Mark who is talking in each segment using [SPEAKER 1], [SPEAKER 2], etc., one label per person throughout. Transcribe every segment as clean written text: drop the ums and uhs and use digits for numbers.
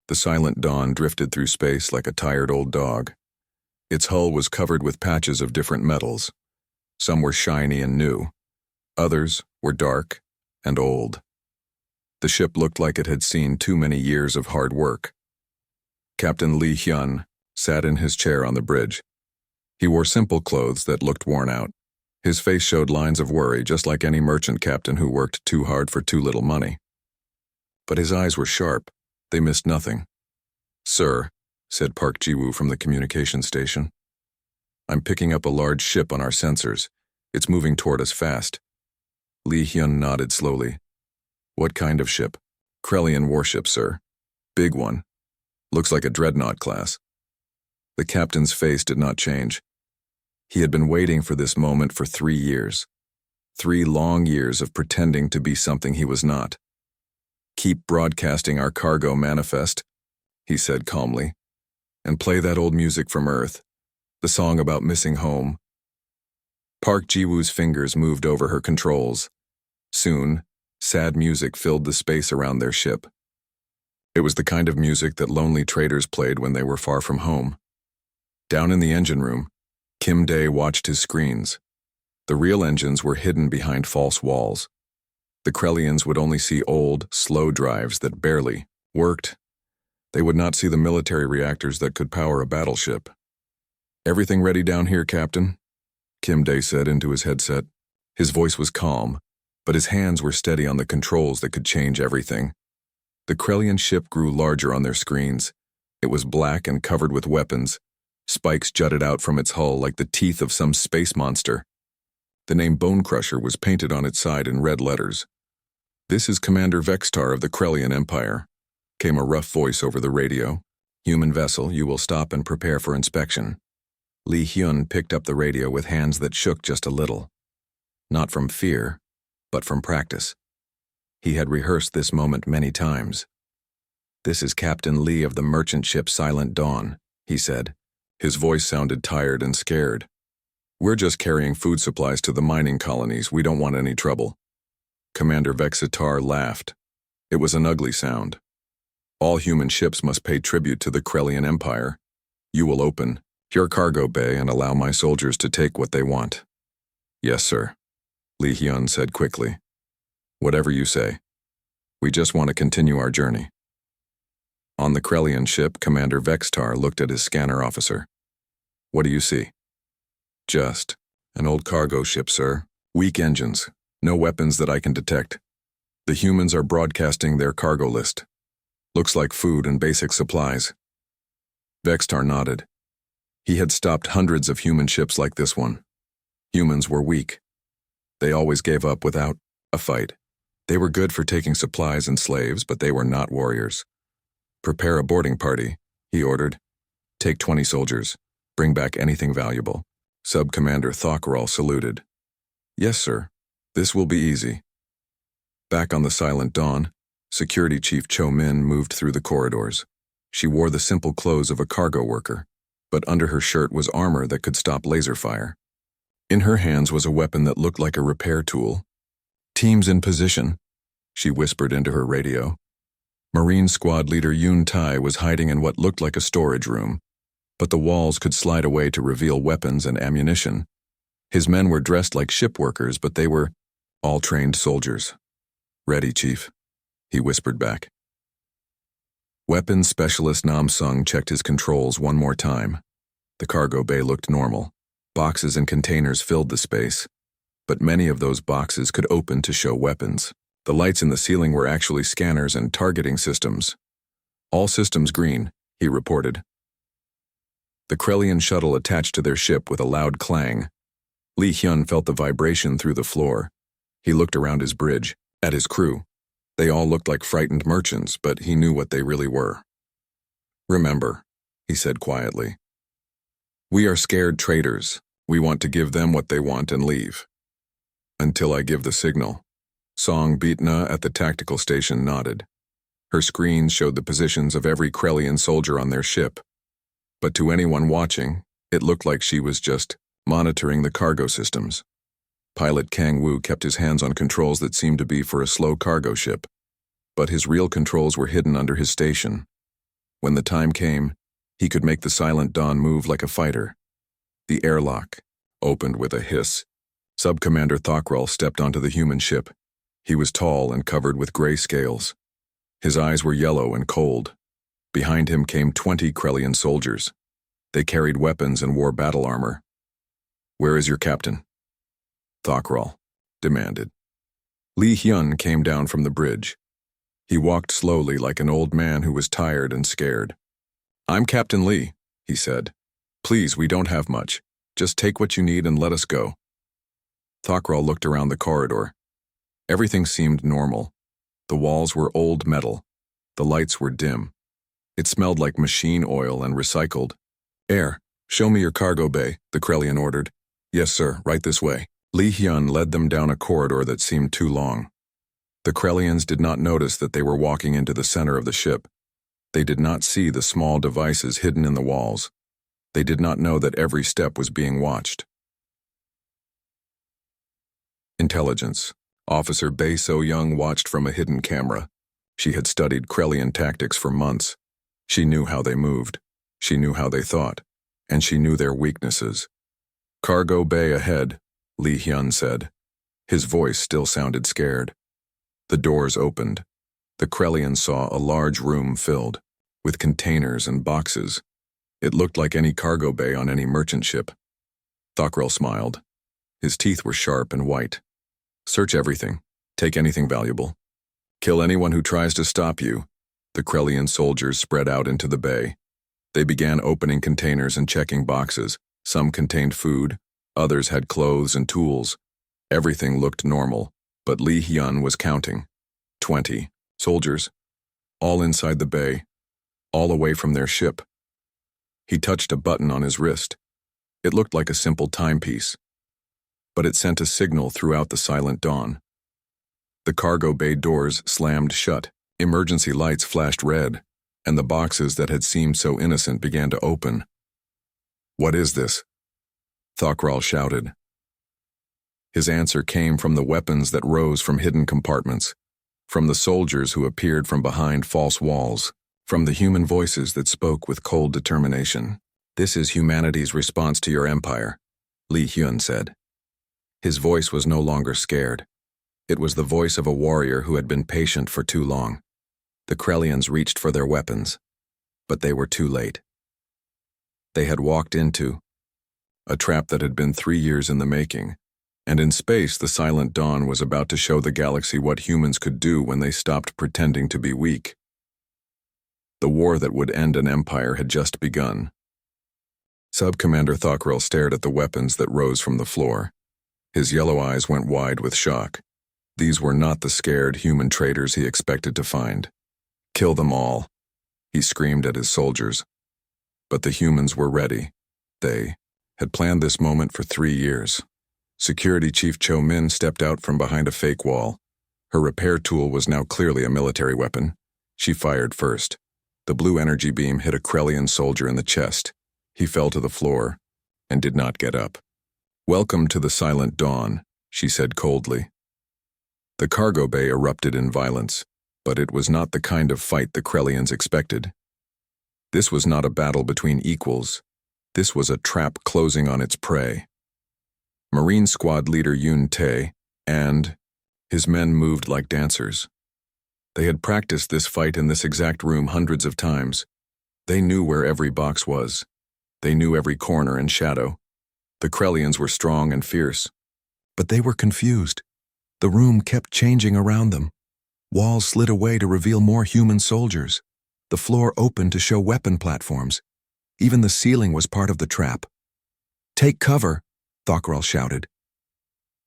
[SPEAKER 1] The silent dawn drifted through space like a tired old dog. Its hull was covered with patches of different metals. Some were shiny and new. Others were dark and old. The ship looked like it had seen too many years of hard work. Captain Lee Hyun sat in his chair on the bridge. He wore simple clothes that looked worn out. His face showed lines of worry, just like any merchant captain who worked too hard for too little money. But his eyes were sharp. They missed nothing. "Sir," said Park Ji-woo from the communication station. "I'm picking up a large ship on our sensors. It's moving toward us fast." Lee Hyun nodded slowly. "What kind of ship?" "Krellian warship, sir. Big one. Looks like a dreadnought class." The captain's face did not change. He had been waiting for this moment for 3 years. 3 long years of pretending to be something he was not. "Keep broadcasting our cargo manifest," he said calmly, "and play that old music from Earth, the song about missing home." Park Ji-woo's fingers moved over her controls. Soon, sad music filled the space around their ship. It was the kind of music that lonely traders played when they were far from home. Down in the engine room, Kim Dae watched his screens. The real engines were hidden behind false walls. The Krellians would only see old, slow drives that barely worked. They would not see the military reactors that could power a battleship. "Everything ready down here, Captain?" Kim Dae said into his headset. His voice was calm, but his hands were steady on the controls that could change everything. The Krellian ship grew larger on their screens. It was black and covered with weapons. Spikes jutted out from its hull like the teeth of some space monster. The name Bone Crusher was painted on its side in red letters. "This is Commander Vextar of the Krellian Empire," came a rough voice over the radio. "Human vessel, you will stop and prepare for inspection." Lee Hyun picked up the radio with hands that shook just a little. Not from fear, but from practice. He had rehearsed this moment many times. "This is Captain Lee of the merchant ship Silent Dawn," he said. His voice sounded tired and scared. "We're just carrying food supplies to the mining colonies. We don't want any trouble." Commander Vexatar laughed. It was an ugly sound. "All human ships must pay tribute to the Krellian Empire. You will open your cargo bay and allow my soldiers to take what they want." "Yes, sir," Lee Hyun said quickly. "Whatever you say. We just want to continue our journey." On the Krellian ship, Commander Vextar looked at his scanner officer. "What do you see?" "Just an old cargo ship, sir. Weak engines. No weapons that I can detect. The humans are broadcasting their cargo list. Looks like food and basic supplies." Vextar nodded. He had stopped hundreds of human ships like this one. Humans were weak. They always gave up without a fight. They were good for taking supplies and slaves, but they were not warriors. "Prepare a boarding party," he ordered. "Take 20 soldiers. Bring back anything valuable." Sub-Commander Thokral saluted. "Yes, sir. This will be easy." Back on the Silent Dawn, Security Chief Cho Min moved through the corridors. She wore the simple clothes of a cargo worker, but under her shirt was armor that could stop laser fire. In her hands was a weapon that looked like a repair tool. "Teams in position," she whispered into her radio. Marine Squad Leader Yoon Tai was hiding in what looked like a storage room, but the walls could slide away to reveal weapons and ammunition. His men were dressed like ship workers, but they were all trained soldiers. "Ready, Chief," he whispered back. Weapons Specialist Nam Sung checked his controls one more time. The cargo bay looked normal. Boxes and containers filled the space, but many of those boxes could open to show weapons. The lights in the ceiling were actually scanners and targeting systems. "All systems green," he reported. The Krellian shuttle attached to their ship with a loud clang. Lee Hyun felt the vibration through the floor. He looked around his bridge, at his crew. They all looked like frightened merchants, but he knew what they really were. "Remember," he said quietly, "we are scared traders. We want to give them what they want and leave. Until I give the signal." Song Beatna at the tactical station nodded. Her screens showed the positions of every Krellian soldier on their ship. But to anyone watching, it looked like she was just monitoring the cargo systems. Pilot Kang Woo kept his hands on controls that seemed to be for a slow cargo ship, but his real controls were hidden under his station. When the time came, he could make the Silent Dawn move like a fighter. The airlock opened with a hiss. Sub-Commander Thockrell stepped onto the human ship. He was tall and covered with gray scales. His eyes were yellow and cold. Behind him came 20 Krellian soldiers. They carried weapons and wore battle armor. "Where is your captain?" Thockrell demanded. Li Hyun came down from the bridge. He walked slowly like an old man who was tired and scared. "I'm Captain Li," he said. "Please, we don't have much. Just take what you need and let us go." Thockrell looked around the corridor. Everything seemed normal. The walls were old metal. The lights were dim. It smelled like machine oil and recycled. "Air, show me your cargo bay," the Krellian ordered. "Yes, sir, right this way." Li Hyun led them down a corridor that seemed too long. The Krellians did not notice that they were walking into the center of the ship. They did not see the small devices hidden in the walls. They did not know that every step was being watched. Intelligence. Officer Bae So-young watched from a hidden camera. She had studied Krellian tactics for months. She knew how they moved. She knew how they thought. And she knew their weaknesses. "Cargo bay ahead," Li Hyun said. His voice still sounded scared. The doors opened. The Krellians saw a large room filled with containers and boxes. It looked like any cargo bay on any merchant ship. Thockrell smiled. His teeth were sharp and white. "Search everything. Take anything valuable. Kill anyone who tries to stop you." The Krellian soldiers spread out into the bay. They began opening containers and checking boxes. Some contained food. Others had clothes and tools. Everything looked normal, but Li Hyun was counting. 20 soldiers, all inside the bay, all away from their ship. He touched a button on his wrist. It looked like a simple timepiece, but it sent a signal throughout the Silent Dawn. The cargo bay doors slammed shut, emergency lights flashed red, and the boxes that had seemed so innocent began to open. "What is this?" Thockrell shouted. His answer came from the weapons that rose from hidden compartments, from the soldiers who appeared from behind false walls, from the human voices that spoke with cold determination. "This is humanity's response to your empire," Li Hyun said. His voice was no longer scared. It was the voice of a warrior who had been patient for too long. The Krellians reached for their weapons, but they were too late. They had walked into a trap that had been 3 years in the making, and in space the Silent Dawn was about to show the galaxy what humans could do when they stopped pretending to be weak. The war that would end an empire had just begun. Sub-Commander Thockrell stared at the weapons that rose from the floor. His yellow eyes went wide with shock. These were not the scared human traitors he expected to find. "Kill them all," he screamed at his soldiers. But the humans were ready. They had planned this moment for 3 years. Security Chief Cho Min stepped out from behind a fake wall. Her repair tool was now clearly a military weapon. She fired first. The blue energy beam hit a Krellian soldier in the chest. He fell to the floor and did not get up. "Welcome to the Silent Dawn," she said coldly. The cargo bay erupted in violence, but it was not the kind of fight the Krellians expected. This was not a battle between equals. This was a trap closing on its prey. Marine Squad leader Yoon Tae and his men moved like dancers. They had practiced this fight in this exact room hundreds of times. They knew where every box was. They knew every corner and shadow. The Krellians were strong and fierce, but they were confused. The room kept changing around them. Walls slid away to reveal more human soldiers. The floor opened to show weapon platforms. Even the ceiling was part of the trap. "Take cover," Thockrell shouted.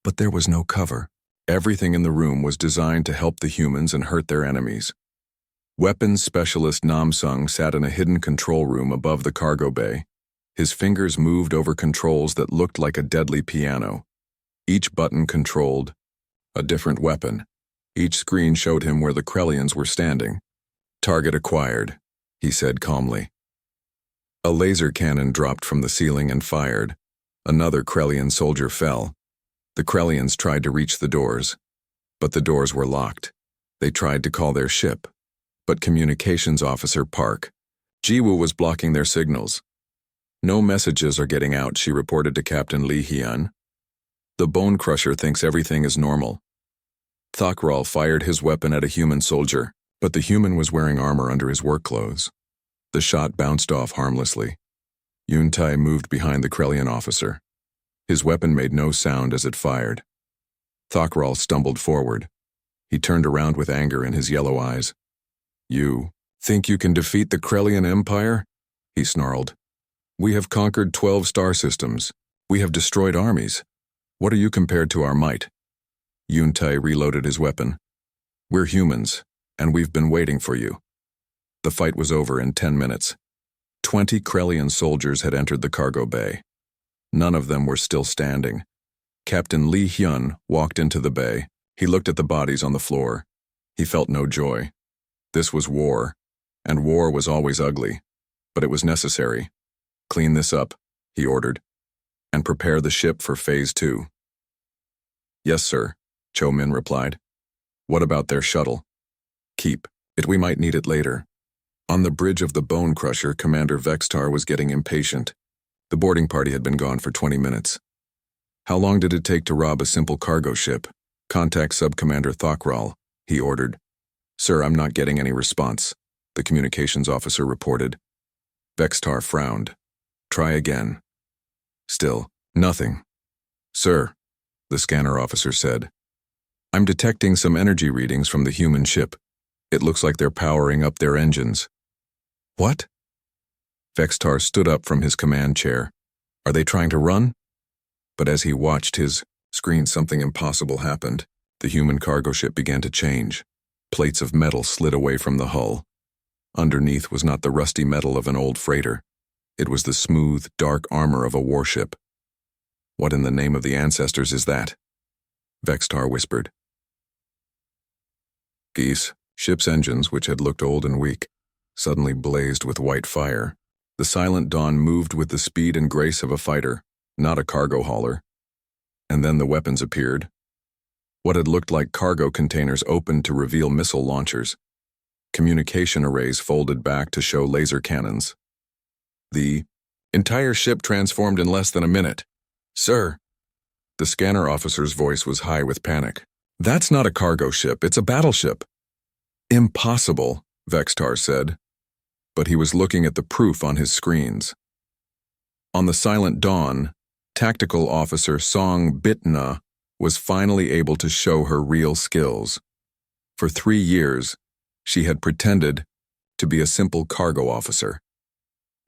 [SPEAKER 1] But there was no cover. Everything in the room was designed to help the humans and hurt their enemies. Weapons specialist Namsung sat in a hidden control room above the cargo bay. His fingers moved over controls that looked like a deadly piano. Each button controlled a different weapon. Each screen showed him where the Krellians were standing. "Target acquired," he said calmly. A laser cannon dropped from the ceiling and fired. Another Krellian soldier fell. The Krellians tried to reach the doors, but the doors were locked. They tried to call their ship, but Communications Officer Park Jiwoo was blocking their signals. No messages are getting out, she reported to Captain Lee Hyun. The Bone Crusher thinks everything is normal. Thakral fired his weapon at a human soldier, but the human was wearing armor under his work clothes. The shot bounced off harmlessly. Yuntai moved behind the Krellian officer. His weapon made no sound as it fired. Thakral stumbled forward. He turned around with anger in his yellow eyes. "You think you can defeat the Krellian Empire?" he snarled. "We have conquered 12 star systems. We have destroyed armies. What are you compared to our might?" Yuntai reloaded his weapon. "We're humans, and we've been waiting for you." The fight was over in 10 minutes. 20 Krellian soldiers had entered the cargo bay. None of them were still standing. Captain Lee Hyun walked into the bay. He looked at the bodies on the floor. He felt no joy. This was war, and war was always ugly, but it was necessary. "Clean this up," he ordered, "and prepare the ship for Phase 2. "Yes, sir," Cho Min replied. "What about their shuttle?" "Keep it. We might need it later." On the bridge of the Bone Crusher, Commander Vextar was getting impatient. The boarding party had been gone for 20 minutes. "How long did it take to rob a simple cargo ship?" "Contact Sub-Commander Thakral," he ordered. "Sir, I'm not getting any response," the communications officer reported. Vextar frowned. "Try again." Still, nothing. "Sir," the scanner officer said, "I'm detecting some energy readings from the human ship. It looks like they're powering up their engines." "What?" Vextar stood up from his command chair. "Are they trying to run?" But as he watched his screen, something impossible happened. The human cargo ship began to change. Plates of metal slid away from the hull. Underneath was not the rusty metal of an old freighter. It was the smooth, dark armor of a warship. "What in the name of the ancestors is that?" Vextar whispered. Geese, ship's engines, which had looked old and weak, suddenly blazed with white fire. The silent dawn moved with the speed and grace of a fighter, not a cargo hauler. And then the weapons appeared. What had looked like cargo containers opened to reveal missile launchers. Communication arrays folded back to show laser cannons. The entire ship transformed in less than a minute. "Sir," the scanner officer's voice was high with panic. "That's not a cargo ship, it's a battleship." "Impossible," Vextar said. But he was looking at the proof on his screens. On the silent dawn, Tactical Officer Song Bitna was finally able to show her real skills. For 3 years, she had pretended to be a simple cargo officer.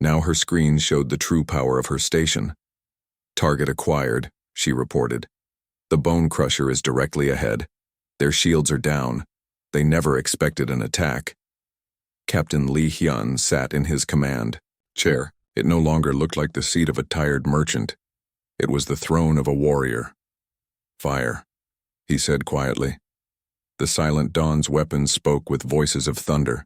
[SPEAKER 1] Now her screens showed the true power of her station. "Target acquired," she reported. "The Bone Crusher is directly ahead. Their shields are down. They never expected an attack." Captain Lee Hyun sat in his command chair. It no longer looked like the seat of a tired merchant. It was the throne of a warrior. "Fire," he said quietly. The silent dawn's weapons spoke with voices of thunder.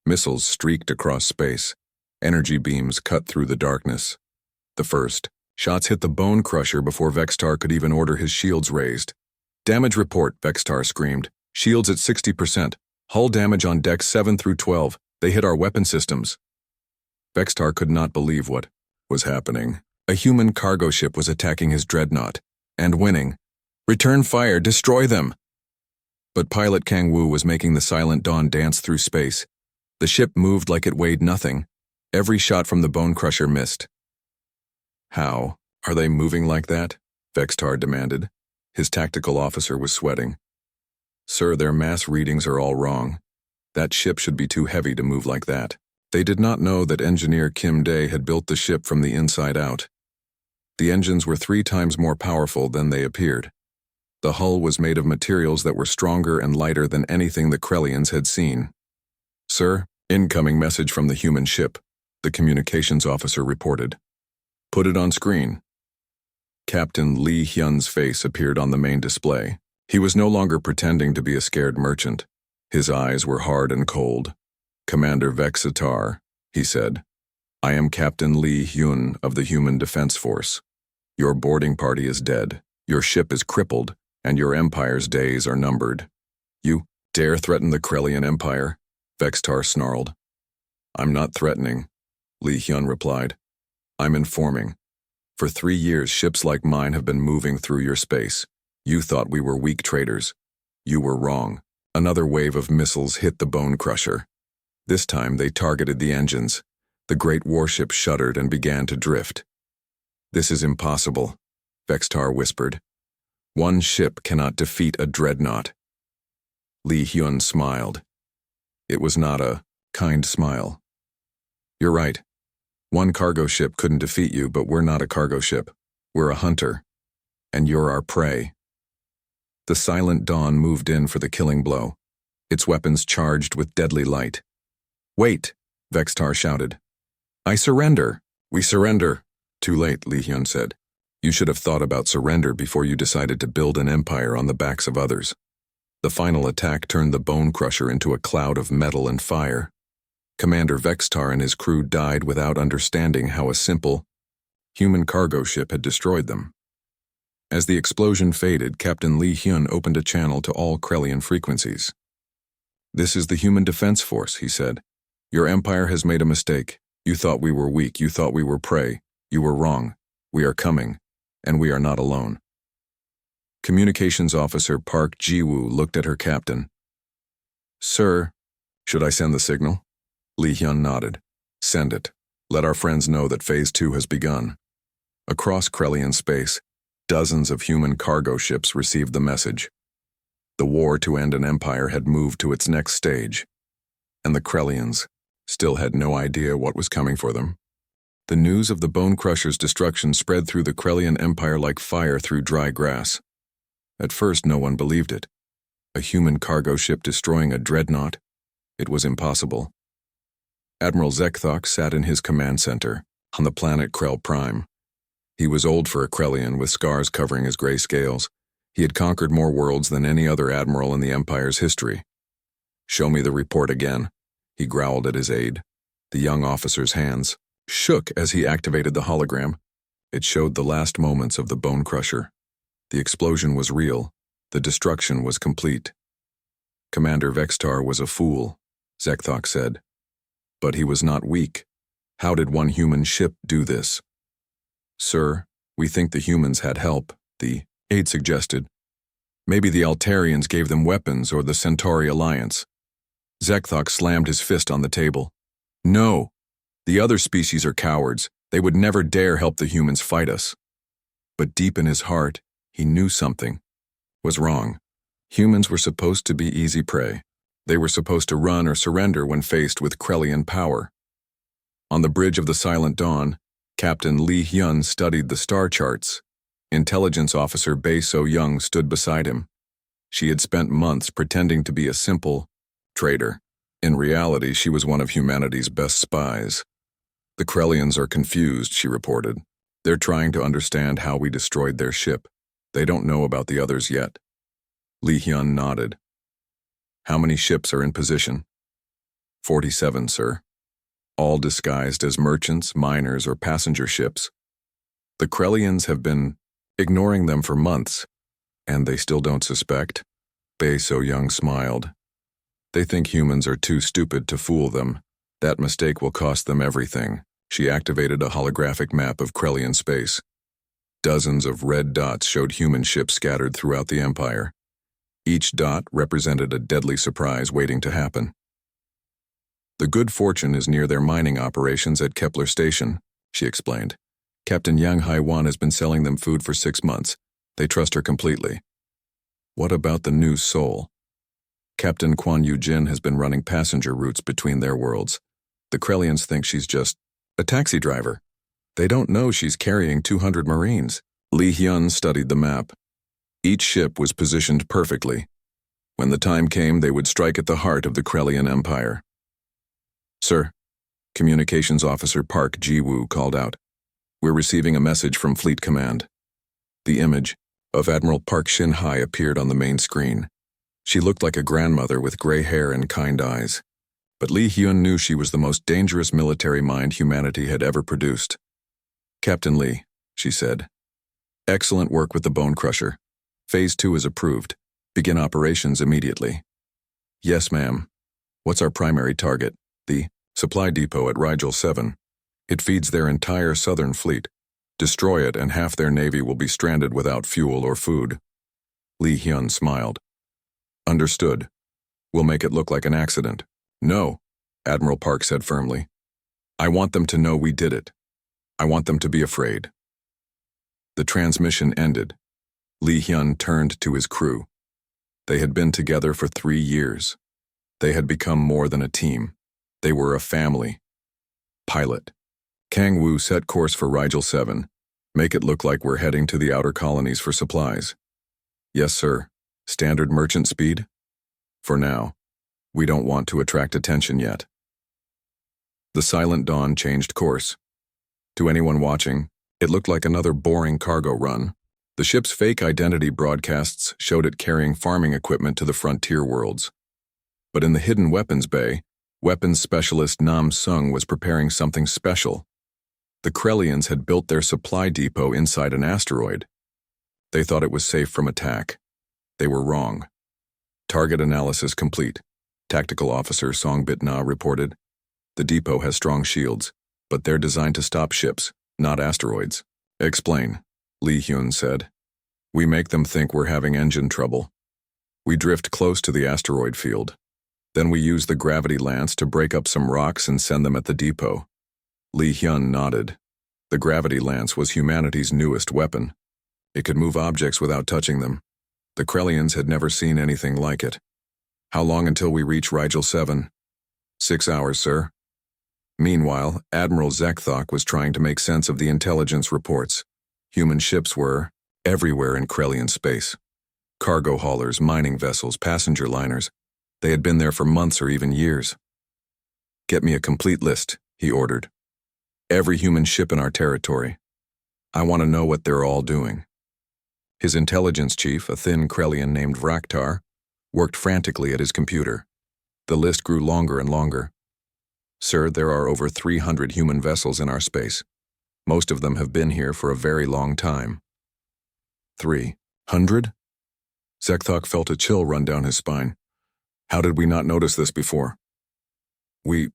[SPEAKER 1] Missiles streaked across space. Energy beams cut through the darkness. The first shots hit the Bone Crusher before Vextar could even order his shields raised. "Damage report," Vextar screamed. "Shields at 60%. Hull damage on decks 7 through 12. They hit our weapon systems." Vextar could not believe what was happening. A human cargo ship was attacking his dreadnought, and winning. "Return fire, destroy them!" But pilot Kang Woo was making the silent dawn dance through space. The ship moved like it weighed nothing. Every shot from the Bone Crusher missed. "How are they moving like that?" Vextar demanded. His tactical officer was sweating. "Sir, their mass readings are all wrong. That ship should be too heavy to move like that." They did not know that engineer Kim Dae had built the ship from the inside out. The engines were 3 times more powerful than they appeared. The hull was made of materials that were stronger and lighter than anything the Krellians had seen. "Sir, incoming message from the human ship," the communications officer reported. "Put it on screen." Captain Lee Hyun's face appeared on the main display. He was no longer pretending to be a scared merchant. His eyes were hard and cold. "Commander Vexatar," he said, "I am Captain Lee Hyun of the Human Defense Force. Your boarding party is dead, your ship is crippled, and your empire's days are numbered. You dare threaten the Krellian Empire?" Vextar snarled. I'm not threatening, Lee Hyun replied. I'm informing. For 3 years, ships like mine have been moving through your space. You thought we were weak traders. You were wrong. Another wave of missiles hit the Bone Crusher. This time they targeted the engines. The great warship shuddered and began to drift. This is impossible, Vextar whispered. One ship cannot defeat a dreadnought. Lee Hyun smiled. It was not a kind smile. You're right. One cargo ship couldn't defeat you, but we're not a cargo ship. We're a hunter. And you're our prey. The Silent Dawn moved in for the killing blow, its weapons charged with deadly light. Wait, Vextar shouted. I surrender. We surrender. Too late, Lee Hyun said. You should have thought about surrender before you decided to build an empire on the backs of others. The final attack turned the Bone Crusher into a cloud of metal and fire. Commander Vextar and his crew died without understanding how a simple, human cargo ship had destroyed them. As the explosion faded, Captain Lee Hyun opened a channel to all Krellian frequencies. This is the Human Defense Force, he said. Your empire has made a mistake. You thought we were weak, you thought we were prey. You were wrong. We are coming, and we are not alone. Communications Officer Park Ji-woo looked at her captain. Sir, should I send the signal? Lee Hyun nodded. Send it. Let our friends know that Phase 2 has begun. Across Krellian space, dozens of human cargo ships received the message. The war to end an empire had moved to its next stage, and the Krellians still had no idea what was coming for them. The news of the Bone Crusher's destruction spread through the Krellian Empire like fire through dry grass. At first, no one believed it. A human cargo ship destroying a dreadnought? It was impossible. Admiral Zekthok sat in his command center, on the planet Krell Prime. He was old for a Krellian, with scars covering his gray scales. He had conquered more worlds than any other admiral in the Empire's history. Show me the report again, he growled at his aide. The young officer's hands shook as he activated the hologram. It showed the last moments of the Bone Crusher. The explosion was real. The destruction was complete. Commander Vextar was a fool, Zekthok said. But he was not weak. How did one human ship do this? Sir, we think the humans had help, the aide suggested. Maybe the Altarians gave them weapons or the Centauri Alliance. Zekthok slammed his fist on the table. No! The other species are cowards. They would never dare help the humans fight us. But deep in his heart, he knew something was wrong. Humans were supposed to be easy prey. They were supposed to run or surrender when faced with Krellian power. On the bridge of the Silent Dawn, Captain Lee Hyun studied the star charts. Intelligence Officer Bae So-young stood beside him. She had spent months pretending to be a simple trader. In reality, she was one of humanity's best spies. The Krellians are confused, she reported. They're trying to understand how we destroyed their ship. They don't know about the others yet. Lee Hyun nodded. How many ships are in position? 47, sir. All disguised as merchants, miners, or passenger ships. The Krellians have been ignoring them for months, and they still don't suspect? Bae So-young smiled. They think humans are too stupid to fool them. That mistake will cost them everything. She activated a holographic map of Krellian space. Dozens of red dots showed human ships scattered throughout the Empire. Each dot represented a deadly surprise waiting to happen. The good fortune is near their mining operations at Kepler Station, she explained. Captain Yang Hai-wan has been selling them food for 6 months. They trust her completely. What about the new Soul? Captain Quan Yu-jin has been running passenger routes between their worlds. The Krellians think she's just a taxi driver. They don't know she's carrying 200 Marines. Lee Hyun studied the map. Each ship was positioned perfectly. When the time came, they would strike at the heart of the Krellian Empire. Sir, Communications Officer Park Ji-woo called out. We're receiving a message from Fleet Command. The image of Admiral Park Shin-hai appeared on the main screen. She looked like a grandmother with gray hair and kind eyes. But Lee Hyun knew she was the most dangerous military mind humanity had ever produced. Captain Lee, she said. Excellent work with the Bone Crusher. Phase 2 is approved. Begin operations immediately. Yes, ma'am. What's our primary target? The Supply depot at Rigel 7. It feeds their entire southern fleet. Destroy it and half their navy will be stranded without fuel or food. Lee Hyun smiled. Understood. We'll make it look like an accident. No, Admiral Park said firmly. I want them to know we did it. I want them to be afraid. The transmission ended. Lee Hyun turned to his crew. They had been together for 3 years. They had become more than a team. They were a family. Pilot. Kang Woo set course for Rigel 7. Make it look like we're heading to the outer colonies for supplies. Yes, sir. Standard merchant speed? For now. We don't want to attract attention yet. The Silent Dawn changed course. To anyone watching, it looked like another boring cargo run. The ship's fake identity broadcasts showed it carrying farming equipment to the frontier worlds. But in the hidden weapons bay, weapons specialist Nam Sung was preparing something special. The Krellians had built their supply depot inside an asteroid. They thought it was safe from attack. They were wrong. Target analysis complete. Tactical Officer Songbit Na reported. The depot has strong shields, but they're designed to stop ships, not asteroids. Explain, Lee Hyun said. We make them think we're having engine trouble. We drift close to the asteroid field. Then we use the gravity lance to break up some rocks and send them at the depot. Lee Hyun nodded. The gravity lance was humanity's newest weapon. It could move objects without touching them. The Krellians had never seen anything like it. How long until we reach Rigel 7? 6 hours, sir. Meanwhile, Admiral Zekthok was trying to make sense of the intelligence reports. Human ships were everywhere in Krellian space. Cargo haulers, mining vessels, passenger liners. They had been there for months or even years. Get me a complete list, he ordered. Every human ship in our territory. I want to know what they're all doing. His intelligence chief, a thin Krellian named Vraktar, worked frantically at his computer. The list grew longer and longer. Sir, there are over 300 human vessels in our space. Most of them have been here for a very long time. 300? Zekthok felt a chill run down his spine. How did we not notice this before? We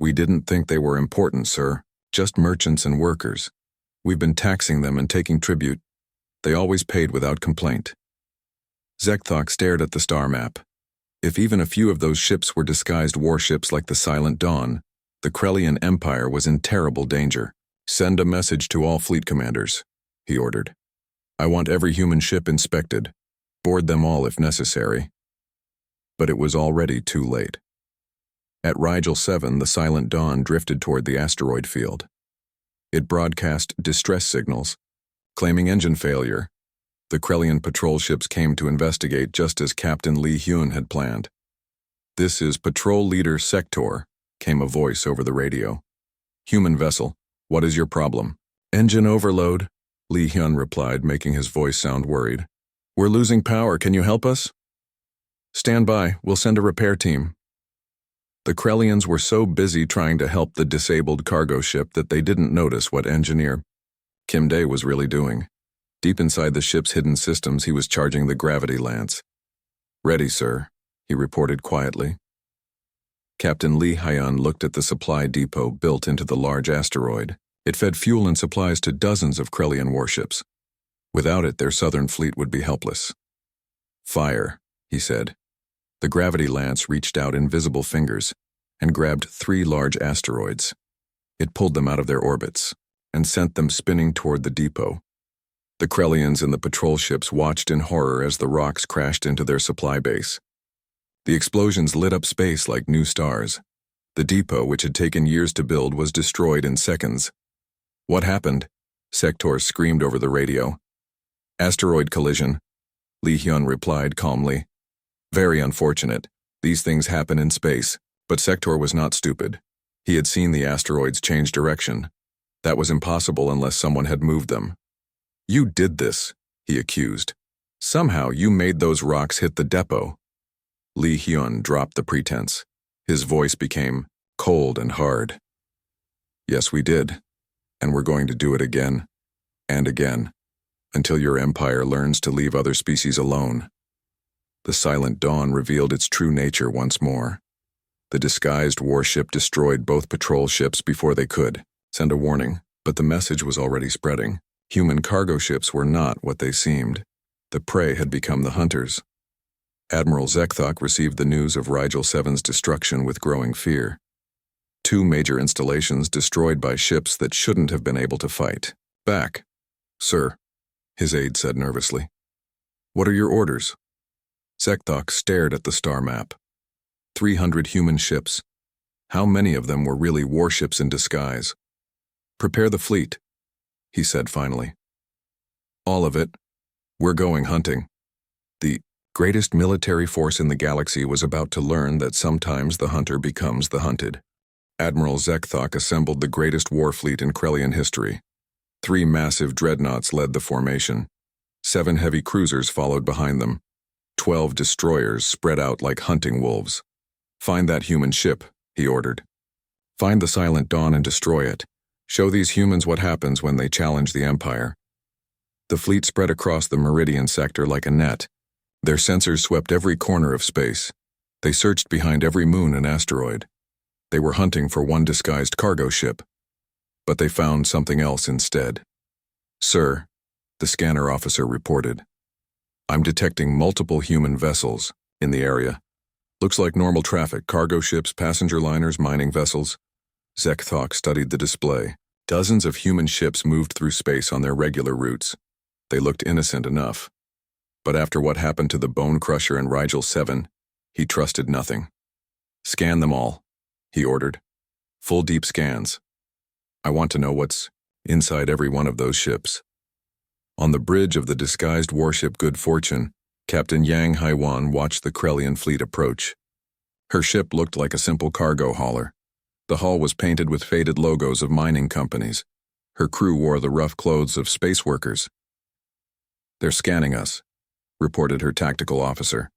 [SPEAKER 1] didn't think they were important, sir. Just merchants and workers. We've been taxing them and taking tribute. They always paid without complaint. Zekthok stared at the star map. If even a few of those ships were disguised warships like the Silent Dawn, the Krellian Empire was in terrible danger. Send a message to all fleet commanders, he ordered. I want every human ship inspected. Board them all if necessary. But it was already too late. At Rigel 7, the Silent Dawn drifted toward the asteroid field. It broadcast distress signals, claiming engine failure. The Krellian patrol ships came to investigate just as Captain Lee Hyun had planned. This is Patrol Leader Sector, came a voice over the radio. Human vessel, what is your problem? Engine overload, Lee Hyun replied, making his voice sound worried. We're losing power, can you help us? Stand by, we'll send a repair team. The Krellians were so busy trying to help the disabled cargo ship that they didn't notice what engineer Kim Dae was really doing. Deep inside the ship's hidden systems, he was charging the gravity lance. Ready, sir, he reported quietly. Captain Lee Hyun looked at the supply depot built into the large asteroid. It fed fuel and supplies to dozens of Krellian warships. Without it, their southern fleet would be helpless. Fire, he said. The gravity lance reached out invisible fingers and grabbed 3 large asteroids. It pulled them out of their orbits and sent them spinning toward the depot. The Krellians and the patrol ships watched in horror as the rocks crashed into their supply base. The explosions lit up space like new stars. The depot, which had taken years to build, was destroyed in seconds. What happened? Sector screamed over the radio. Asteroid collision, Lee Hyun replied calmly. Very unfortunate. These things happen in space, but Sector was not stupid. He had seen the asteroids change direction. That was impossible unless someone had moved them. You did this, he accused. Somehow you made those rocks hit the depot. Lee Hyun dropped the pretense. His voice became cold and hard. Yes, we did. And we're going to do it again and again until your empire learns to leave other species alone. The Silent Dawn revealed its true nature once more. The disguised warship destroyed both patrol ships before they could send a warning, but the message was already spreading. Human cargo ships were not what they seemed. The prey had become the hunters. Admiral Zekthok received the news of Rigel 7's destruction with growing fear. 2 major installations destroyed by ships that shouldn't have been able to fight. Back, sir, his aide said nervously. What are your orders? Zekthok stared at the star map. 300 human ships. How many of them were really warships in disguise? Prepare the fleet, he said finally. All of it. We're going hunting. The greatest military force in the galaxy was about to learn that sometimes the hunter becomes the hunted. Admiral Zekthok assembled the greatest war fleet in Krellian history. 3 massive dreadnoughts led the formation. 7 heavy cruisers followed behind them. 12 destroyers spread out like hunting wolves. Find that human ship, he ordered. Find the Silent Dawn and destroy it. Show these humans what happens when they challenge the Empire. The fleet spread across the Meridian sector like a net. Their sensors swept every corner of space. They searched behind every moon and asteroid. They were hunting for one disguised cargo ship. But they found something else instead. Sir, the scanner officer reported. I'm detecting multiple human vessels in the area. Looks like normal traffic, cargo ships, passenger liners, mining vessels. Zekthok studied the display. Dozens of human ships moved through space on their regular routes. They looked innocent enough. But after what happened to the Bone Crusher and Rigel 7, he trusted nothing. Scan them all, he ordered. Full deep scans. I want to know what's inside every one of those ships. On the bridge of the disguised warship Good Fortune, Captain Yang Haiwan watched the Krellian fleet approach. Her ship looked like a simple cargo hauler. The hull was painted with faded logos of mining companies. Her crew wore the rough clothes of space workers. They're scanning us, reported her tactical officer.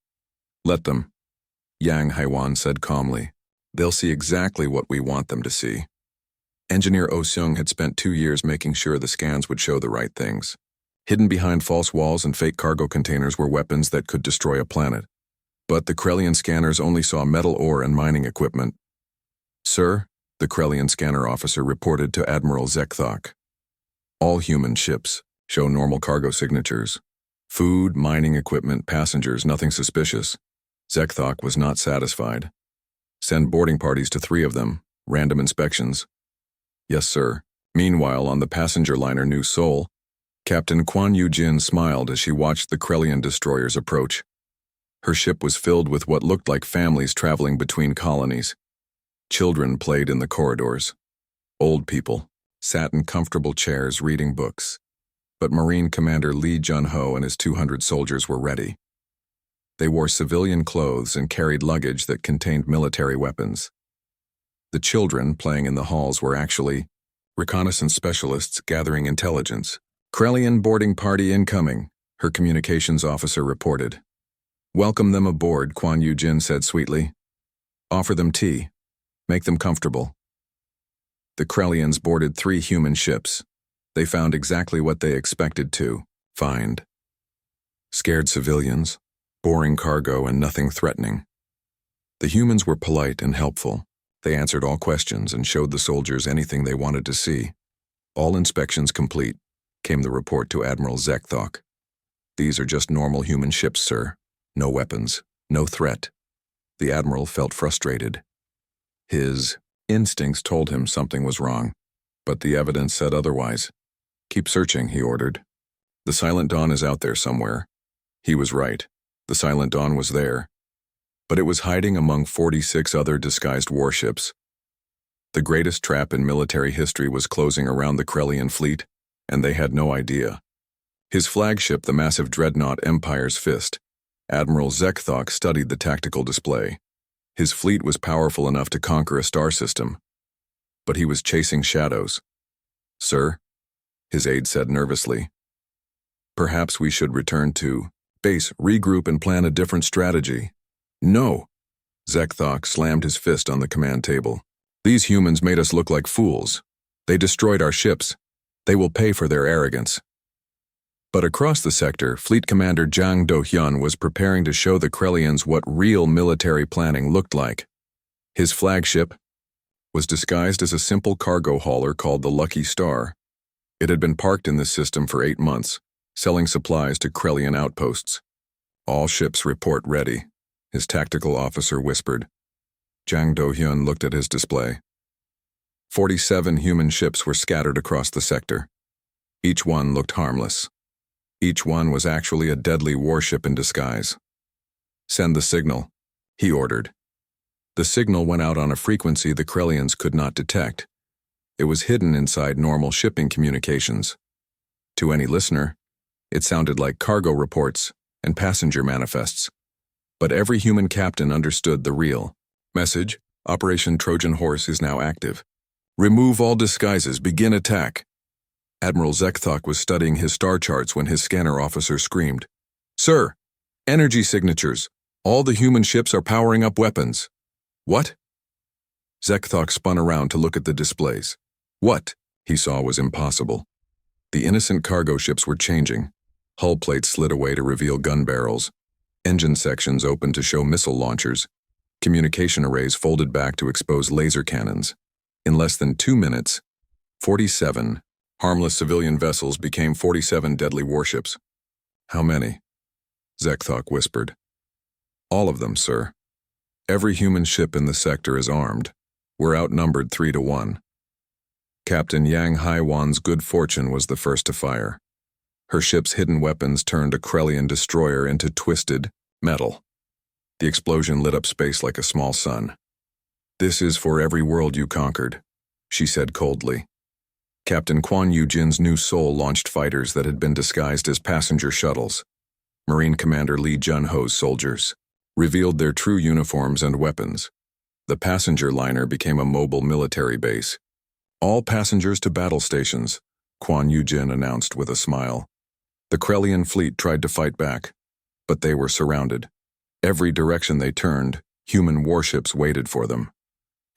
[SPEAKER 1] Let them, Yang Haiwan said calmly. They'll see exactly what we want them to see. Engineer Oh Seung had spent 2 years making sure the scans would show the right things. Hidden behind false walls and fake cargo containers were weapons that could destroy a planet. But the Krellian scanners only saw metal ore and mining equipment. Sir, the Krellian scanner officer reported to Admiral Zekthok. All human ships show normal cargo signatures. Food, mining equipment, passengers, nothing suspicious. Zekthok was not satisfied. Send boarding parties to 3 of them, random inspections. Yes, sir. Meanwhile, on the passenger liner New Seoul, Captain Kwan Yu-jin smiled as she watched the Krellian destroyers approach. Her ship was filled with what looked like families traveling between colonies. Children played in the corridors. Old people sat in comfortable chairs reading books. But Marine Commander Lee Jun-ho and his 200 soldiers were ready. They wore civilian clothes and carried luggage that contained military weapons. The children playing in the halls were actually reconnaissance specialists gathering intelligence. Krellian boarding party incoming, her communications officer reported. Welcome them aboard, Kwan Yu-jin said sweetly. Offer them tea. Make them comfortable. The Krellians boarded 3 human ships. They found exactly what they expected to find. Scared civilians, boring cargo, and nothing threatening. The humans were polite and helpful. They answered all questions and showed the soldiers anything they wanted to see. All inspections complete, came the report to Admiral Zekthok. These are just normal human ships, sir. No weapons, no threat. The Admiral felt frustrated. His instincts told him something was wrong, but the evidence said otherwise. Keep searching, he ordered. The Silent Dawn is out there somewhere. He was right. The Silent Dawn was there. But it was hiding among 46 other disguised warships. The greatest trap in military history was closing around the Krellian fleet, and they had no idea. His flagship, the massive dreadnought Empire's Fist, Admiral Zekthok studied the tactical display. His fleet was powerful enough to conquer a star system. But he was chasing shadows. Sir, his aide said nervously. Perhaps we should return to base, regroup, and plan a different strategy. No! Zekthok slammed his fist on the command table. These humans made us look like fools. They destroyed our ships. They will pay for their arrogance. But across the sector, Fleet Commander Jang Do-hyun was preparing to show the Krellians what real military planning looked like. His flagship was disguised as a simple cargo hauler called the Lucky Star. It had been parked in this system for 8 months, selling supplies to Krellian outposts. "All ships report ready," his tactical officer whispered. Jang Do-hyun looked at his display. 47 human ships were scattered across the sector. Each one looked harmless. Each one was actually a deadly warship in disguise. "Send the signal," he ordered. The signal went out on a frequency the Krellians could not detect. It was hidden inside normal shipping communications. To any listener, it sounded like cargo reports and passenger manifests. But every human captain understood the real message. "Operation Trojan Horse is now active. Remove all disguises, begin attack." Admiral Zekthok was studying his star charts when his scanner officer screamed, "Sir, energy signatures. All the human ships are powering up weapons." "What?" Zekthok spun around to look at the displays. What he saw was impossible. The innocent cargo ships were changing. Hull plates slid away to reveal gun barrels. Engine sections opened to show missile launchers. Communication arrays folded back to expose laser cannons. In less than 2 minutes, 47 harmless civilian vessels became 47 deadly warships. "How many?" Zekthok whispered. "All of them, sir. Every human ship in the sector is armed. We're outnumbered 3-1. Captain Yang Haiwan's good fortune was the first to fire. Her ship's hidden weapons turned a Krellian destroyer into twisted metal. The explosion lit up space like a small sun. "This is for every world you conquered," she said coldly. Captain Kwan Yu-jin's new Soul launched fighters that had been disguised as passenger shuttles. Marine Commander Lee Jun-ho's soldiers revealed their true uniforms and weapons. The passenger liner became a mobile military base. "All passengers to battle stations," Kwan Yu-jin announced with a smile. The Krellian fleet tried to fight back, but they were surrounded. Every direction they turned, human warships waited for them.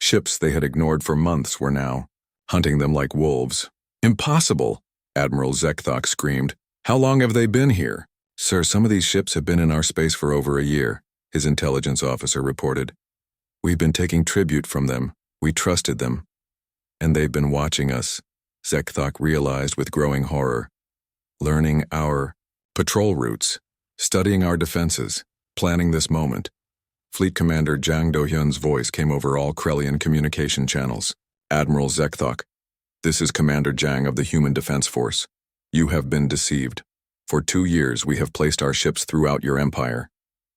[SPEAKER 1] Ships they had ignored for months were now hunting them like wolves. "Impossible!" Admiral Zekthok screamed. "How long have they been here?" "Sir, some of these ships have been in our space for over a year," his intelligence officer reported. "We've been taking tribute from them. We trusted them. And they've been watching us," Zekthok realized with growing horror. "Learning our patrol routes, studying our defenses, planning this moment." Fleet Commander Jang Do-hyun's voice came over all Krellian communication channels. "Admiral Zekthok, this is Commander Jang of the Human Defense Force. You have been deceived. For 2 years we have placed our ships throughout your empire.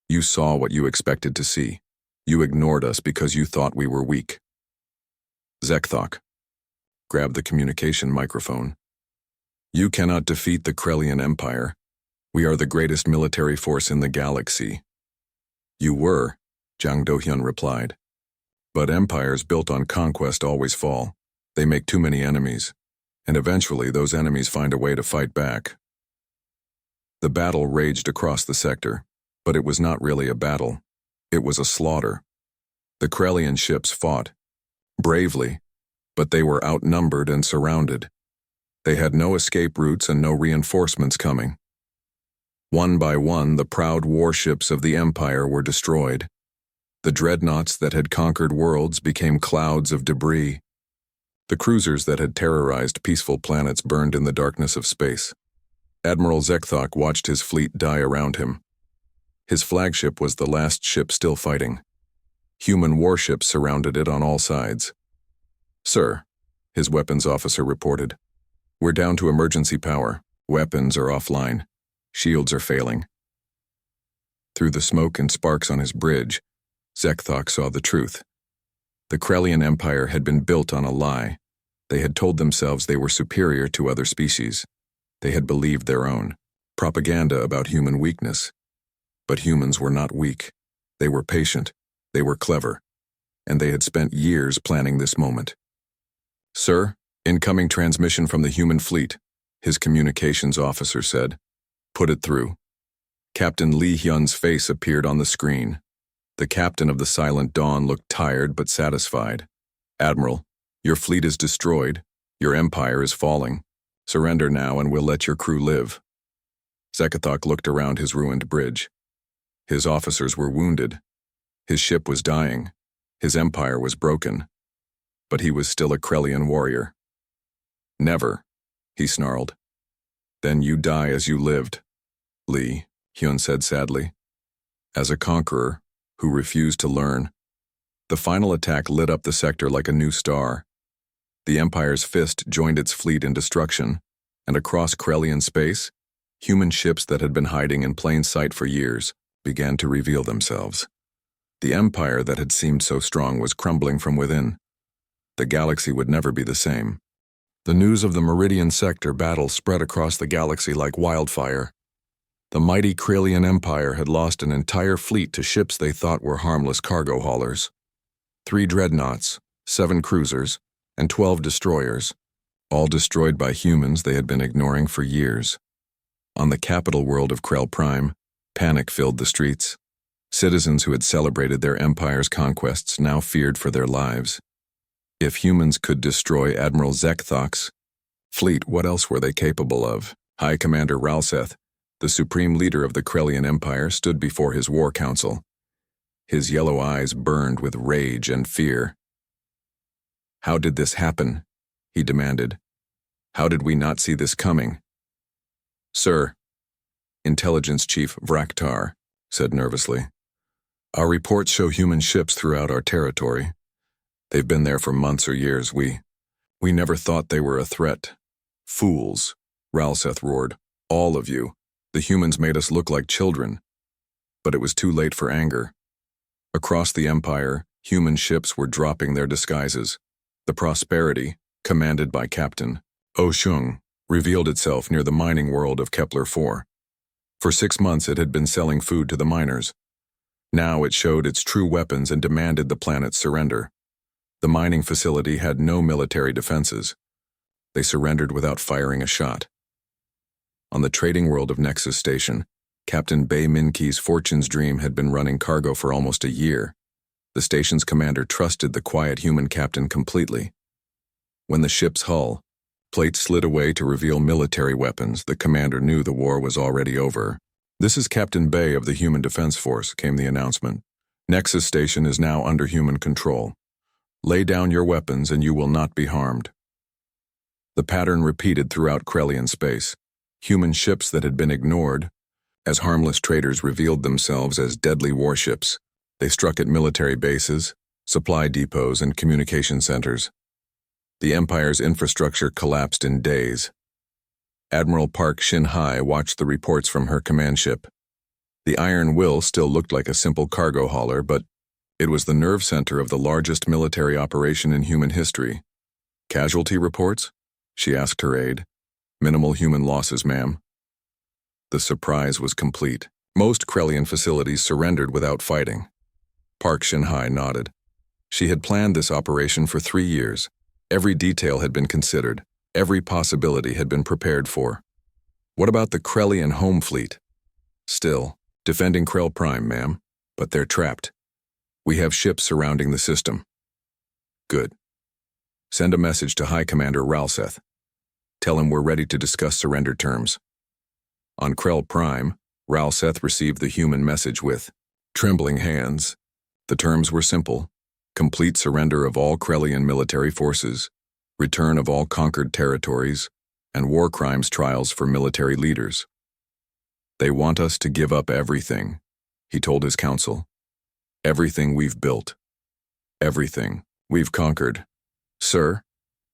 [SPEAKER 1] You saw what you expected to see. You ignored us because you thought we were weak." Zekthok grabbed the communication microphone. "You cannot defeat the Krellian Empire. We are the greatest military force in the galaxy." "You were," Jang Do-hyun replied. "But empires built on conquest always fall. They make too many enemies, and eventually those enemies find a way to fight back." The battle raged across the sector, but it was not really a battle. It was a slaughter. The Krellian ships fought bravely, but they were outnumbered and surrounded. They had no escape routes and no reinforcements coming. One by one, the proud warships of the Empire were destroyed. The dreadnoughts that had conquered worlds became clouds of debris. The cruisers that had terrorized peaceful planets burned in the darkness of space. Admiral Zekthok watched his fleet die around him. His flagship was the last ship still fighting. Human warships surrounded it on all sides. "Sir," his weapons officer reported, "we're down to emergency power. Weapons are offline. Shields are failing." Through the smoke and sparks on his bridge, Zekthok saw the truth. The Krellian Empire had been built on a lie. They had told themselves they were superior to other species. They had believed their own propaganda about human weakness. But humans were not weak. They were patient. They were clever. And they had spent years planning this moment. "Sir, incoming transmission from the human fleet," his communications officer said. "Put it through." Captain Lee Hyun's face appeared on the screen. The captain of the Silent Dawn looked tired but satisfied. "Admiral, your fleet is destroyed. Your empire is falling. Surrender now and we'll let your crew live." Zekthok looked around his ruined bridge. His officers were wounded. His ship was dying. His empire was broken, but he was still a Krellian warrior. Never, he snarled. Then you die as you lived, Lee, Hyun said sadly. As a conqueror who refused to learn, the final attack lit up the sector like a new star. The Empire's fist joined its fleet in destruction, and across Krellian space, human ships that had been hiding in plain sight for years began to reveal themselves. The Empire that had seemed so strong was crumbling from within. The galaxy would never be the same. The news of the Meridian Sector battle spread across the galaxy like wildfire. The mighty Krellian Empire had lost an entire fleet to ships they thought were harmless cargo haulers. 3 dreadnoughts, 7 cruisers, and 12 destroyers, all destroyed by humans they had been ignoring for years. On the capital world of Krell Prime, panic filled the streets. Citizens who had celebrated their empire's conquests now feared for their lives. If humans could destroy Admiral Zekthok's fleet, what else were they capable of? High Commander Ralseth, the supreme leader of the Krellian Empire, stood before his war council. His yellow eyes burned with rage and fear. How did this happen? He demanded. How did we not see this coming? Sir, Intelligence Chief Vraktar said nervously. Our reports show human ships throughout our territory. They've been there for months or years. We never thought they were a threat. Fools, Ralseth roared. All of you. The humans made us look like children. But it was too late for anger. Across the Empire, human ships were dropping their disguises. The Prosperity, commanded by Captain Oh Shung, revealed itself near the mining world of Kepler 4. For 6 months it had been selling food to the miners. Now it showed its true weapons and demanded the planet's surrender. The mining facility had no military defenses. They surrendered without firing a shot. On the trading world of Nexus Station, Captain Bae Min-Ki's fortune's dream had been running cargo for almost a year. The station's commander trusted the quiet human captain completely. When the ship's hull plate slid away to reveal military weapons, the commander knew the war was already over. This is Captain Bae of the Human Defense Force, came the announcement. Nexus Station is now under human control. Lay down your weapons and you will not be harmed. The pattern repeated throughout Krellian space. Human ships that had been ignored, as harmless traders revealed themselves as deadly warships. They struck at military bases, supply depots, and communication centers. The Empire's infrastructure collapsed in days. Admiral Park Shin-hai watched the reports from her command ship. The Iron Will still looked like a simple cargo hauler, but it was the nerve center of the largest military operation in human history. Casualty reports? She asked her aide. Minimal human losses, ma'am. The surprise was complete. Most Krellian facilities surrendered without fighting. Park Shin-hai nodded. She had planned this operation for 3 years. Every detail had been considered. Every possibility had been prepared for. What about the Krellian home fleet? Still, defending Krell Prime, ma'am, but they're trapped. We have ships surrounding the system. Good. Send a message to High Commander Ralseth. Tell him we're ready to discuss surrender terms. On Krell Prime, Ralseth received the human message with trembling hands. The terms were simple: complete surrender of all Krellian military forces, return of all conquered territories, and war crimes trials for military leaders. They want us to give up everything, he told his council. Everything we've built. Everything we've conquered. Sir,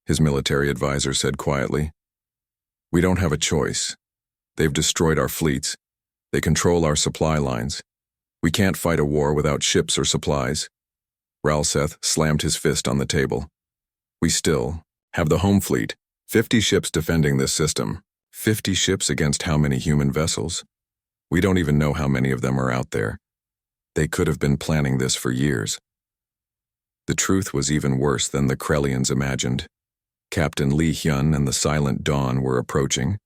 [SPEAKER 1] his military advisor said quietly, we don't have a choice. They've destroyed our fleets. They control our supply lines. We can't fight a war without ships or supplies. Ralseth slammed his fist on the table. We still have the home fleet, 50 ships defending this system. 50 ships against how many human vessels? We don't even know how many of them are out there. They could have been planning this for years. The truth was even worse than the Krellians imagined. Captain Lee Hyun and the Silent Dawn were approaching.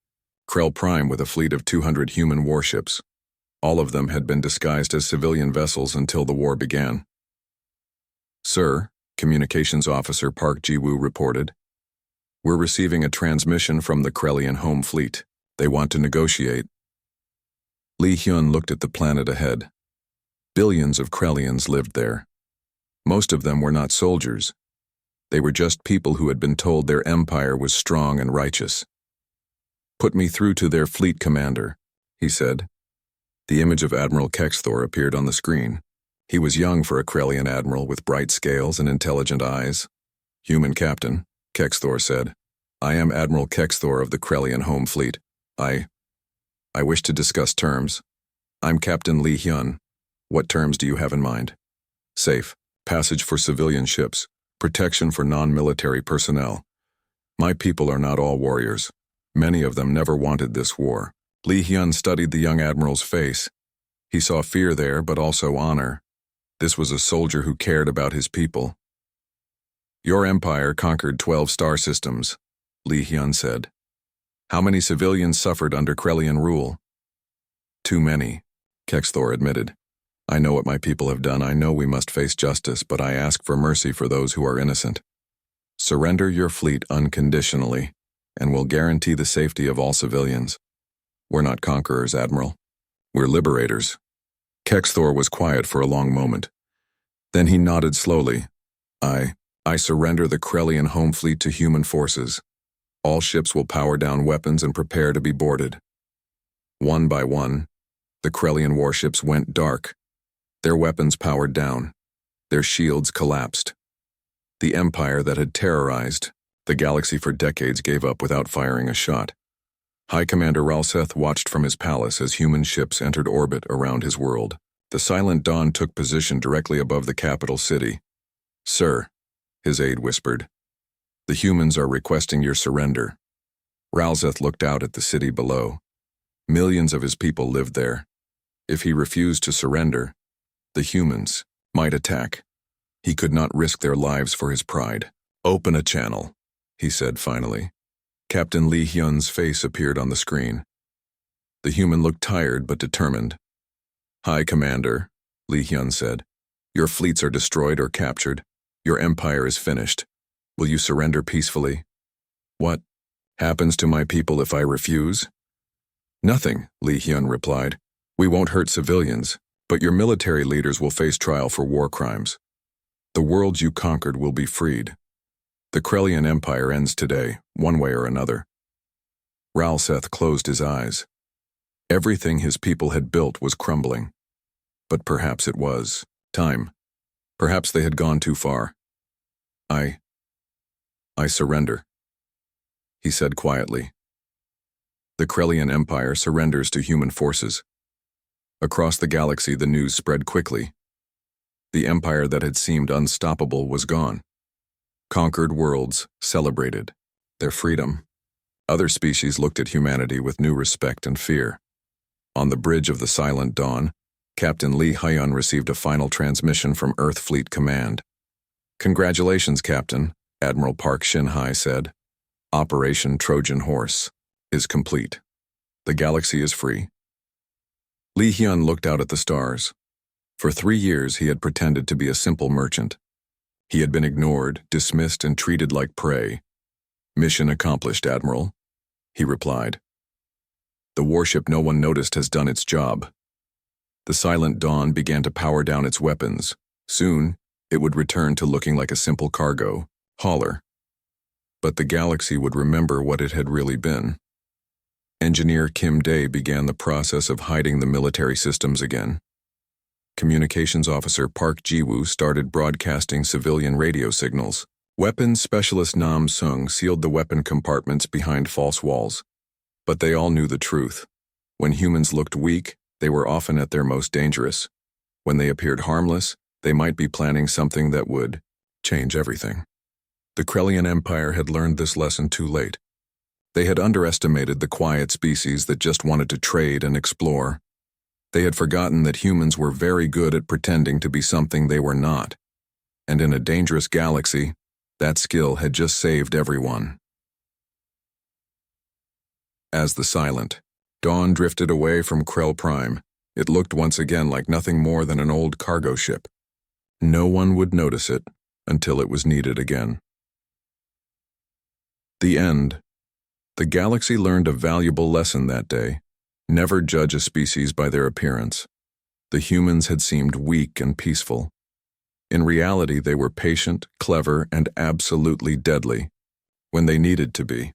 [SPEAKER 1] Krell Prime with a fleet of 200 human warships. All of them had been disguised as civilian vessels until the war began. Sir, Communications Officer Park Ji-woo reported, we're receiving a transmission from the Krellian home fleet. They want to negotiate. Lee Hyun looked at the planet ahead. Billions of Krellians lived there. Most of them were not soldiers. They were just people who had been told their empire was strong and righteous. "Put me through to their fleet commander," he said. The image of Admiral Kexthor appeared on the screen. He was young for a Krellian admiral with bright scales and intelligent eyes. "Human captain," Kexthor said. "I am Admiral Kexthor of the Krellian Home Fleet. I wish to discuss terms. I'm Captain Li Hyun. What terms do you have in mind?" "Safe, passage for civilian ships, protection for non-military personnel. My people are not all warriors. Many of them never wanted this war." Li Hyun studied the young admiral's face. He saw fear there, but also honor. This was a soldier who cared about his people. "Your empire conquered 12 star systems," Li Hyun said. "How many civilians suffered under Krellian rule?" "Too many," Kexthor admitted. "I know what my people have done. I know we must face justice, but I ask for mercy for those who are innocent. Surrender your fleet unconditionally, and we'll guarantee the safety of all civilians. We're not conquerors, Admiral. We're liberators." Kexthor was quiet for a long moment. Then he nodded slowly. I surrender the Krellian home fleet to human forces. All ships will power down weapons and prepare to be boarded." One by one, the Krellian warships went dark. Their weapons powered down. Their shields collapsed. The empire that had terrorized the galaxy for decades gave up without firing a shot. High Commander Ralseth watched from his palace as human ships entered orbit around his world. The Silent Dawn took position directly above the capital city. "Sir," his aide whispered, "the humans are requesting your surrender." Ralseth looked out at the city below. Millions of his people lived there. If he refused to surrender, the humans might attack. He could not risk their lives for his pride. "Open a channel," he said finally. Captain Li Hyun's face appeared on the screen. The human looked tired but determined. "High Commander," Li Hyun said, "your fleets are destroyed or captured. Your empire is finished. Will you surrender peacefully?" "What happens to my people if I refuse?" "Nothing," Li Hyun replied. "We won't hurt civilians, but your military leaders will face trial for war crimes. The worlds you conquered will be freed. The Krellian Empire ends today, one way or another." Ralseth closed his eyes. Everything his people had built was crumbling. But perhaps it was time. Perhaps they had gone too far. I surrender," he said quietly. The Krellian Empire surrenders to human forces. Across the galaxy, the news spread quickly. The empire that had seemed unstoppable was gone. Conquered worlds celebrated their freedom. Other species looked at humanity with new respect and fear. On the bridge of the Silent Dawn, Captain Li Hyun received a final transmission from Earth Fleet Command. "Congratulations, Captain," Admiral Park Shin-hai said. "Operation Trojan Horse is complete. The galaxy is free." Li Hyun looked out at the stars. For 3 years he had pretended to be a simple merchant. He had been ignored, dismissed, and treated like prey. "Mission accomplished, Admiral," he replied. "The warship no one noticed has done its job." The Silent Dawn began to power down its weapons. Soon, it would return to looking like a simple cargo hauler. But the galaxy would remember what it had really been. Engineer Kim Dae began the process of hiding the military systems again. Communications Officer Park Ji-woo started broadcasting civilian radio signals. Weapons Specialist Nam Sung sealed the weapon compartments behind false walls. But they all knew the truth. When humans looked weak, they were often at their most dangerous. When they appeared harmless, they might be planning something that would change everything. The Krellian Empire had learned this lesson too late. They had underestimated the quiet species that just wanted to trade and explore. They had forgotten that humans were very good at pretending to be something they were not. And in a dangerous galaxy, that skill had just saved everyone. As the Silent Dawn drifted away from Krell Prime, it looked once again like nothing more than an old cargo ship. No one would notice it until it was needed again. The end. The galaxy learned a valuable lesson that day. Never judge a species by their appearance. The humans had seemed weak and peaceful. In reality, they were patient, clever, and absolutely deadly when they needed to be.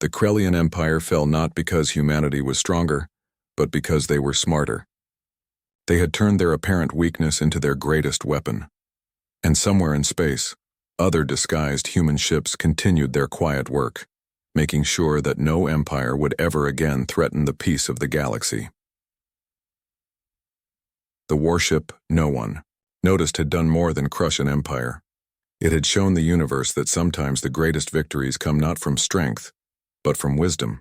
[SPEAKER 1] The Krellian Empire fell not because humanity was stronger, but because they were smarter. They had turned their apparent weakness into their greatest weapon. And somewhere in space, other disguised human ships continued their quiet work, making sure that no empire would ever again threaten the peace of the galaxy. The warship, No One, noticed had done more than crush an empire. It had shown the universe that sometimes the greatest victories come not from strength, but from wisdom.